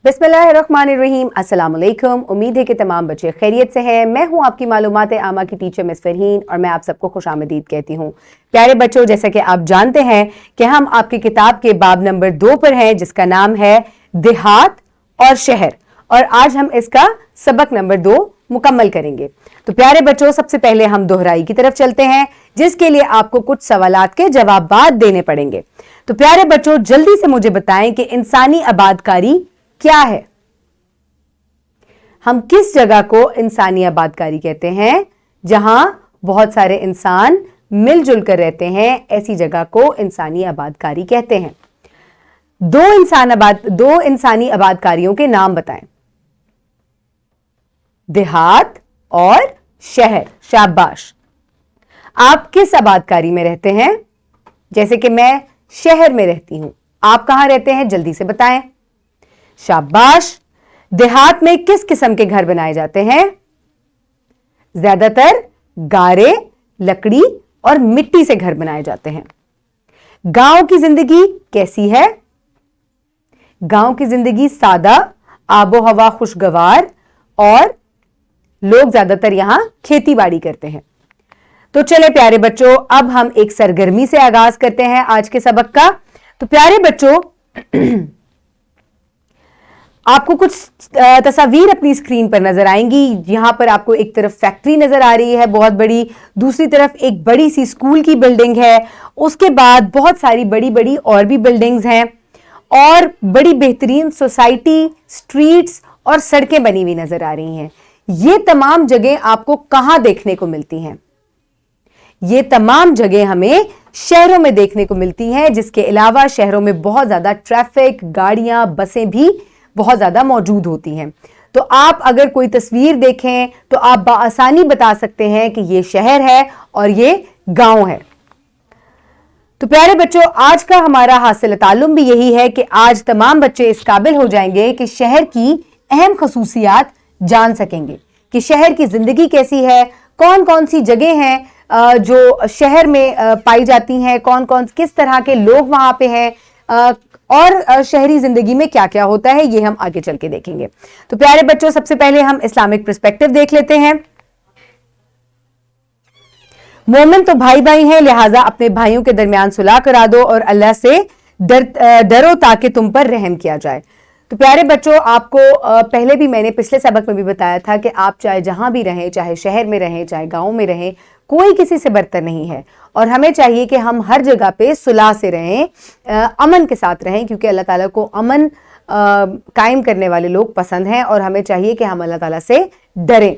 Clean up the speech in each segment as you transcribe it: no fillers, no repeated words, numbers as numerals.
बिस्मिल्लाहिर्रहमानिर्रहीम, अस्सलाम वालेकुम। उम्मीद है कि तमाम बच्चे खैरियत से हैं। मैं हूं आपकी मालूमात आमा की टीचर मिस फरहीन और मैं आप सबको खुशामदीद कहती हूं। प्यारे बच्चों, जैसा कि आप जानते हैं कि हम आपकी किताब के बाब नंबर 2 पर हैं, जिसका नाम है देहात और शहर, और आज हम इसका सबक नंबर 2 मुकम्मल करेंगे। तो प्यारे बच्चों, सबसे पहले हम दोहराई की तरफ चलते हैं, जिसके लिए आपको कुछ सवालात के जवाबात देने पड़ेंगे। तो प्यारे बच्चों, जल्दी से मुझे बताएं कि इंसानी आबादकारी क्या है। हम किस जगह को इंसानी आबादकारी कहते हैं? जहां बहुत सारे इंसान मिलजुल कर रहते हैं, ऐसी जगह को इंसानी आबादकारी कहते हैं। दो इंसानी आबादकारियों के नाम बताएं। देहात और शहर। शाबाश। आप किस आबादकारी में रहते हैं? जैसे कि मैं शहर में रहती हूं, आप कहां रहते हैं? जल्दी से बताएं। शाबाश। देहात में किस किस्म के घर बनाए जाते हैं? ज्यादातर गारे, लकड़ी और मिट्टी से घर बनाए जाते हैं। गांव की जिंदगी कैसी है? गांव की जिंदगी सादा, आबो हवा खुशगवार और लोग ज्यादातर यहां खेती बाड़ी करते हैं। तो चले प्यारे बच्चों, अब हम एक सरगर्मी से आगाज करते हैं आज के सबक का। तो प्यारे बच्चों, आपको कुछ तस्वीर अपनी स्क्रीन पर नजर आएंगी। यहां पर आपको एक तरफ फैक्ट्री नजर आ रही है बहुत बड़ी, दूसरी तरफ एक बड़ी सी स्कूल की बिल्डिंग है, उसके बाद बहुत सारी बड़ी बड़ी और भी बिल्डिंग्स हैं और बड़ी बेहतरीन सोसाइटी, स्ट्रीट्स और सड़कें बनी हुई नजर आ रही हैं। ये तमाम जगह आपको कहां देखने को मिलती हैं? ये तमाम जगह हमें शहरों में देखने को मिलती हैं, जिसके अलावा शहरों में बहुत ज्यादा ट्रैफिक, गाड़ियां, बसें भी बहुत ज्यादा मौजूद होती हैं। तो आप अगर कोई तस्वीर देखें तो आप बाआसानी बता सकते हैं कि ये शहर है और ये गांव है। तो प्यारे बच्चों, आज का हमारा हासिल ताल्लुम भी यही है कि आज तमाम बच्चे इस काबिल हो जाएंगे कि शहर की अहम खसूसियात जान सकेंगे कि शहर की जिंदगी कैसी है, कौन कौन सी जगह हैं जो शहर में पाई जाती हैं, कौन कौन किस तरह के लोग वहां पे हैं और शहरी जिंदगी में क्या क्या होता है, ये हम आगे चल के देखेंगे। तो प्यारे बच्चों, सबसे पहले हम इस्लामिक पर्सपेक्टिव देख लेते हैं। मोमिन तो भाई भाई हैं, लिहाजा अपने भाइयों के दरमियान सुलह करा दो और अल्लाह से डरो ताकि तुम पर रहम किया जाए। तो प्यारे बच्चों, आपको पहले भी मैंने पिछले सबक में भी बताया था कि आप चाहे जहां भी रहें, चाहे शहर में रहें, चाहे गांव में रहें, कोई किसी से बरतर नहीं है और हमें चाहिए कि हम हर जगह पे सुलह से रहें, अमन के साथ रहें, क्योंकि अल्लाह ताला को अमन कायम करने वाले लोग पसंद हैं और हमें चाहिए कि हम अल्लाह ताला से डरें।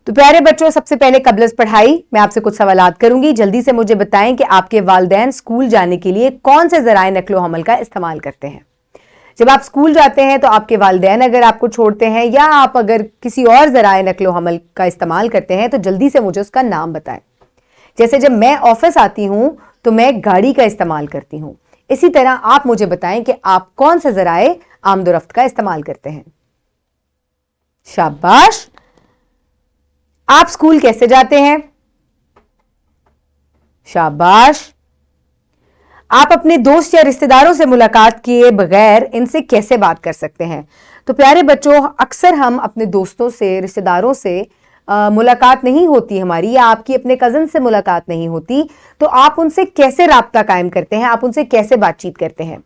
तो प्यारे बच्चों, सबसे पहले कबलस पढ़ाई मैं आपसे कुछ सवालात करूंगी। जल्दी से मुझे बताएं कि आपके वालिदैन स्कूल जाने के लिए कौन से ज़राए नक्लो हमल का इस्तेमाल करते हैं। जब आप स्कूल जाते हैं तो आपके वालिदैन अगर आपको छोड़ते हैं या आप अगर किसी और ज़राए नक्लो हमल का इस्तेमाल करते हैं तो जल्दी से मुझे उसका नाम बताएं। जैसे जब मैं ऑफिस आती हूं तो मैं गाड़ी का इस्तेमाल करती हूं, इसी तरह आप मुझे बताएं कि आप कौन से ज़राए आमदोरफ्त का इस्तेमाल करते हैं। शाबाश। आप स्कूल कैसे जाते हैं? शाबाश। आप अपने दोस्त या रिश्तेदारों से मुलाकात किए बगैर इनसे कैसे बात कर सकते हैं? तो प्यारे बच्चों, अक्सर हम अपने दोस्तों से, रिश्तेदारों से मुलाकात नहीं होती हमारी, या आपकी अपने कज़न से मुलाकात नहीं होती, तो आप उनसे कैसे राब्ता कायम करते हैं? आप उनसे कैसे बातचीत करते हैं?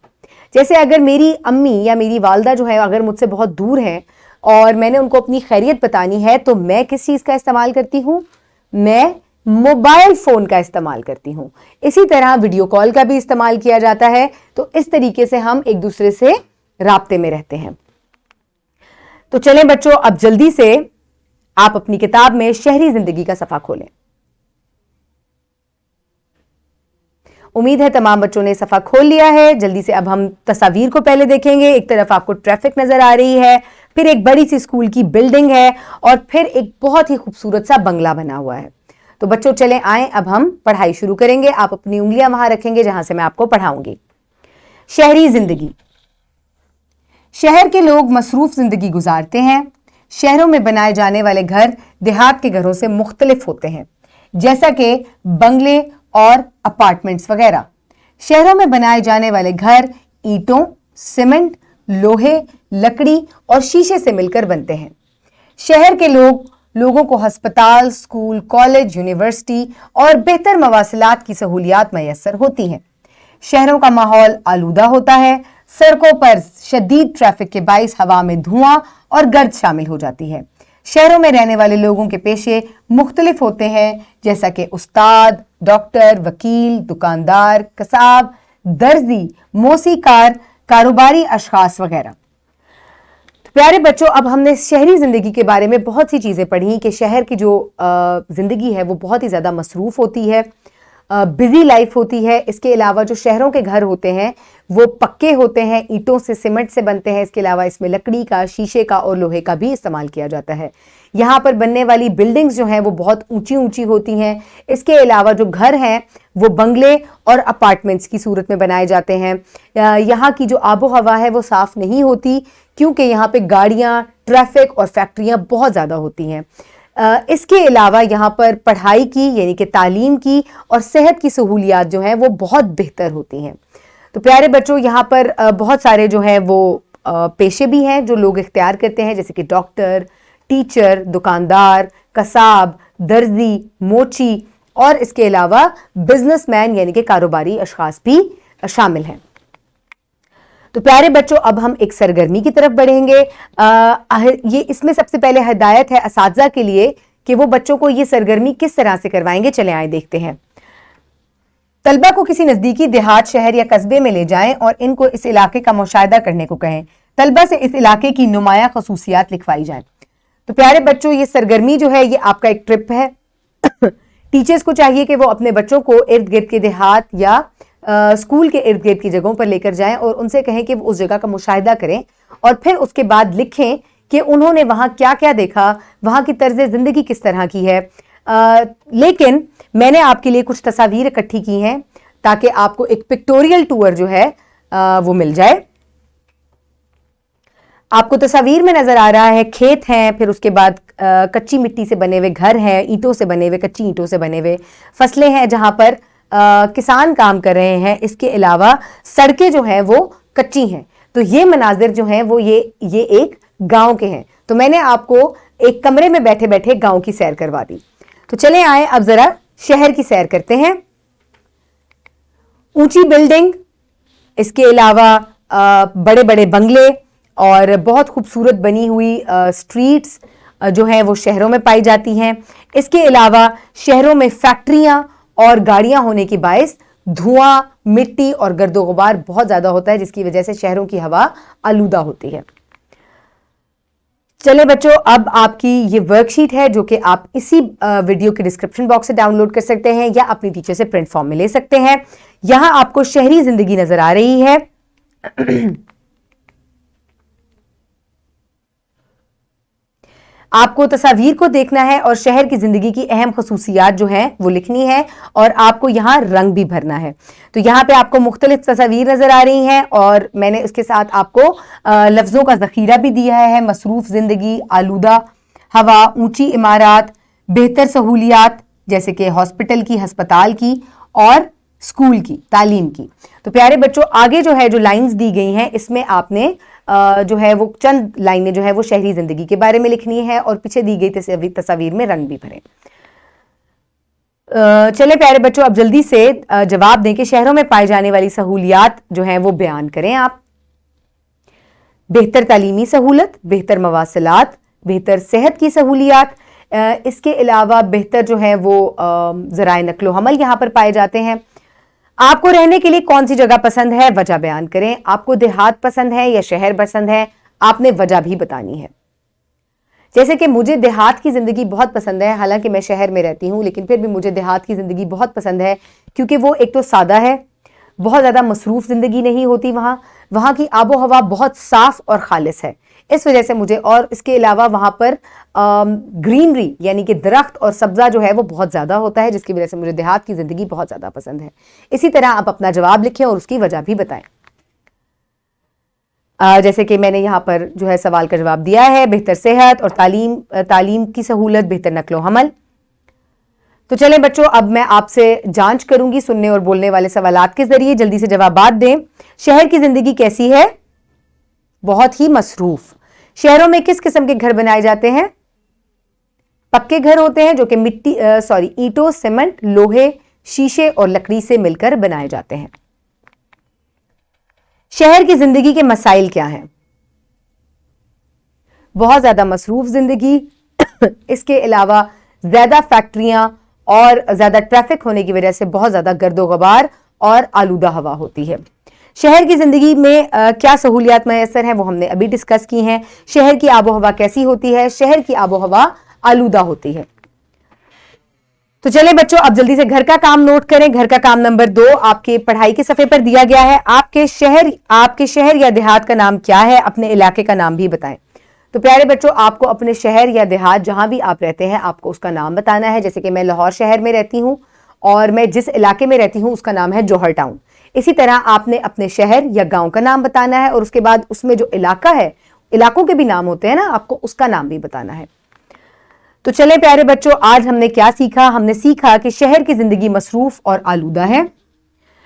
जैसे अगर मेरी अम्मी या मेरी वालदा जो है अगर मुझसे बहुत दूर हैं और मैंने उनको अपनी खैरियत बतानी है, तो मैं किस चीज़ का इस्तेमाल करती हूँ? मैं मोबाइल फोन का इस्तेमाल करती हूं। इसी तरह वीडियो कॉल का भी इस्तेमाल किया जाता है। तो इस तरीके से हम एक दूसरे से राब्ते में रहते हैं। तो चलें बच्चों, अब जल्दी से आप अपनी किताब में शहरी जिंदगी का सफा खोलें। उम्मीद है तमाम बच्चों ने सफा खोल लिया है। जल्दी से अब हम तस्वीर को पहले देखेंगे। एक तरफ आपको ट्रैफिक नजर आ रही है, फिर एक बड़ी सी स्कूल की बिल्डिंग है और फिर एक बहुत ही खूबसूरत सा बंगला बना हुआ है। तो बच्चों चलें आएं, अब हम पढ़ाई शुरू करेंगे। आप अपनी उंगलियां वहां रखेंगे जहां से मैं आपको पढ़ाऊंगी। शहरी जिंदगी। शहर के लोग मसरूफ जिंदगी गुजारते हैं। शहरों में बनाए जाने वाले घर देहात के घरों से मुख्तलिफ होते हैं, जैसा कि बंगले और अपार्टमेंट्स वगैरह। शहरों में बनाए जाने वाले घर ईंटों, सीमेंट, लोहे, लकड़ी और शीशे से मिलकर बनते हैं। शहर के लोगों को अस्पताल, स्कूल, कॉलेज, यूनिवर्सिटी और बेहतर मवासिलात की सहूलियात मैसर होती हैं। शहरों का माहौल आलूदा होता है। सड़कों पर शदीद ट्रैफिक के बाइस हवा में धुआं और गर्द शामिल हो जाती है। शहरों में रहने वाले लोगों के पेशे मुख्तलिफ होते हैं, जैसा कि उस्ताद, डॉक्टर, वकील, दुकानदार, कसाब, दर्जी, मौसीकार, कारोबारी अशखास वगैरह। तो प्यारे बच्चों, अब हमने शहरी जिंदगी के बारे में बहुत सी चीजें पढ़ी कि शहर की जो जिंदगी है वो बहुत ही ज्यादा मसरूफ होती है, बिजी लाइफ होती है। इसके अलावा जो शहरों के घर होते हैं वो पक्के होते हैं, ईंटों से, सीमेंट से बनते हैं। इसके अलावा इसमें लकड़ी का, शीशे का और लोहे का भी इस्तेमाल किया जाता है। यहाँ पर बनने वाली बिल्डिंग्स जो हैं वो बहुत ऊंची ऊंची होती हैं। इसके अलावा जो घर हैं वो बंगले और अपार्टमेंट्स की सूरत में बनाए जाते हैं। यहाँ की जो आबो हवा है वो साफ नहीं होती, क्योंकि यहाँ पे गाड़ियाँ, ट्रैफिक और फैक्ट्रियाँ बहुत ज़्यादा होती हैं। इसके अलावा यहाँ पर पढ़ाई की, यानी कि तालीम की और सेहत की सहूलियात जो हैं वो बहुत बेहतर होती हैं। तो प्यारे बच्चों, यहाँ पर बहुत सारे जो हैं वो पेशे भी हैं जो लोग इख्तियार करते हैं, जैसे कि डॉक्टर, टीचर, दुकानदार, कसाब, दर्जी, मोची और इसके अलावा बिजनेसमैन यानी कि कारोबारी अशखास भी शामिल हैं। तो प्यारे बच्चों, अब हम एक सरगर्मी की तरफ बढ़ेंगे। ये इसमें सबसे पहले हिदायत है असातिज़ा के लिए कि वो बच्चों को ये सरगर्मी किस तरह से करवाएंगे। चले आए देखते हैं। तलबा को किसी नजदीकी देहात, शहर या कस्बे में ले जाएं और इनको इस इलाके का मुशाहिदा करने को कहें। तलबा से इस इलाके की नुमाया खसूसियात लिखवाई जाएं। तो प्यारे बच्चों, ये सरगर्मी जो है ये आपका एक ट्रिप है। टीचर्स को चाहिए कि वो अपने बच्चों को इर्द गिर्द के देहात या स्कूल के इर्द गिर्द की जगहों पर लेकर जाएं और उनसे कहें कि वो उस जगह का मुशाहिदा करें और फिर उसके बाद लिखें कि उन्होंने वहाँ क्या क्या देखा, वहाँ की तर्ज ज़िंदगी किस तरह की है। लेकिन मैंने आपके लिए कुछ तस्वीर इकट्ठी की हैं ताकि आपको एक पिक्टोरियल टूर जो है वो मिल जाए। आपको तस्वीर में नजर आ रहा है खेत हैं, फिर उसके बाद कच्ची मिट्टी से बने हुए घर हैं, ईंटों से बने हुए, कच्ची ईंटों से बने हुए फसलें हैं जहां पर किसान काम कर रहे हैं। इसके अलावा सड़कें जो हैं वो कच्ची हैं। तो ये मनाजिर जो हैं वो ये एक गांव के हैं। तो मैंने आपको एक कमरे में बैठे बैठे गांव की सैर करवा दी। तो चले आए अब जरा शहर की सैर करते हैं। ऊंची बिल्डिंग, इसके अलावा बड़े बड़े बंगले और बहुत खूबसूरत बनी हुई स्ट्रीट्स जो हैं वो शहरों में पाई जाती हैं। इसके अलावा शहरों में फैक्ट्रियां और गाड़ियां होने की बायस धुआं, मिट्टी और गर्दो गुबार बहुत ज्यादा होता है, जिसकी वजह से शहरों की हवा आलूदा होती है। चले बच्चों, अब आपकी ये वर्कशीट है जो कि आप इसी वीडियो के डिस्क्रिप्शन बॉक्स से डाउनलोड कर सकते हैं या अपनी टीचर से प्रिंट फॉर्म में ले सकते हैं। यहां आपको शहरी जिंदगी नजर आ रही है। आपको तस्वीर को देखना है और शहर की जिंदगी की अहम खसूसियात जो हैं वो लिखनी है और आपको यहाँ रंग भी भरना है। तो यहाँ पे आपको मुख्तलिफ तस्वीर नजर आ रही हैं और मैंने इसके साथ आपको लफ्जों का जखीरा भी दिया है। मसरूफ जिंदगी, आलूदा हवा, ऊंची इमारत, बेहतर सहूलियात जैसे कि हॉस्पिटल की, हस्पताल की और स्कूल की, तालीम की। तो प्यारे बच्चों, आगे जो है जो लाइंस दी गई हैं इसमें आपने जो है वो चंद लाइनें जो है वो शहरी जिंदगी के बारे में लिखनी है और पीछे दी गई तस्वीर में रंग भी भरें। चले प्यारे बच्चों, अब जल्दी से जवाब दें कि शहरों में पाई जाने वाली सहूलियात जो हैं वो बयान करें आप। बेहतर तालीमी सहूलत, बेहतर मवासिलात, बेहतर सेहत की सहूलियात, इसके अलावा बेहतर जो है वो ज़राए नक्लो हमल यहाँ पर पाए जाते हैं। आपको रहने के लिए कौन सी जगह पसंद है, वजह बयान करें। आपको देहात पसंद है या शहर पसंद है, आपने वजह भी बतानी है। जैसे कि मुझे देहात की ज़िंदगी बहुत पसंद है, हालांकि मैं शहर में रहती हूँ, लेकिन फिर भी मुझे देहात की ज़िंदगी बहुत पसंद है क्योंकि वो एक तो सादा है, बहुत ज़्यादा मसरूफ़ ज़िंदगी नहीं होती वहाँ की आबो हवा बहुत साफ़ और खालिस है, इस वजह से मुझे। और इसके अलावा वहाँ पर ग्रीनरी यानी कि दरख्त और सब्ज़ा जो है वो बहुत ज़्यादा होता है, जिसकी वजह से मुझे देहात की ज़िंदगी बहुत ज़्यादा पसंद है। इसी तरह आप अपना जवाब लिखें और उसकी वजह भी बताएं। जैसे कि मैंने यहाँ पर जो है सवाल का जवाब दिया है, बेहतर सेहत और तालीम की सहूलत, बेहतर नक्लो हमल। तो चलें बच्चों, अब मैं आपसे जांच करूंगी सुनने और बोलने वाले सवालात के जरिए। जल्दी से जवाबात दें। शहर की जिंदगी कैसी है? बहुत ही मसरूफ। शहरों में किस किस्म के घर बनाए जाते हैं? पक्के घर होते हैं जो कि ईंटों, सीमेंट, लोहे, शीशे और लकड़ी से मिलकर बनाए जाते हैं। शहर की जिंदगी के मसाइल क्या हैं? बहुत ज्यादा मसरूफ जिंदगी, इसके अलावा ज्यादा फैक्ट्रियां और ज्यादा ट्रैफिक होने की वजह से बहुत ज्यादा गर्दो गबार और आलूदा हवा होती है। शहर की जिंदगी में क्या सहूलियात मैसर हैं वो हमने अभी डिस्कस की हैं। शहर की आबो हवा कैसी होती है? शहर की आबो हवा आलूदा होती है। तो चले बच्चों, अब जल्दी से घर का काम नोट करें। घर का काम नंबर 2 आपके पढ़ाई के सफे पर दिया गया है। आपके शहर या देहात का नाम क्या है? अपने इलाके का नाम भी बताएं। तो प्यारे बच्चों, आपको अपने शहर या देहात जहां भी आप रहते हैं आपको उसका नाम बताना है। जैसे कि मैं लाहौर शहर में रहती हूं और मैं जिस इलाके में रहती हूं उसका नाम है जौहर टाउन। इसी तरह आपने अपने शहर या गांव का नाम बताना है और उसके बाद उसमें जो इलाका है, इलाकों के भी नाम होते हैं ना, आपको उसका नाम भी बताना है। तो चले प्यारे बच्चों, आज हमने क्या सीखा? हमने सीखा कि शहर की जिंदगी मसरूफ और आलूदा है।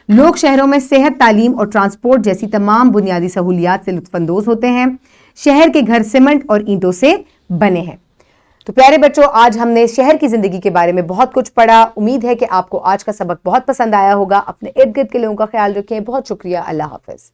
लोग शहरों में सेहत, तालीम और ट्रांसपोर्ट जैसी तमाम बुनियादी सहूलियात से लुत्फानंदोज होते हैं। शहर के घर सीमेंट और ईंटों से बने हैं। तो प्यारे बच्चों, आज हमने शहर की जिंदगी के बारे में बहुत कुछ पढ़ा। उम्मीद है कि आपको आज का सबक बहुत पसंद आया होगा। अपने इर्द गिर्द के लोगों का ख्याल रखें। बहुत शुक्रिया। अल्लाह हाफिज।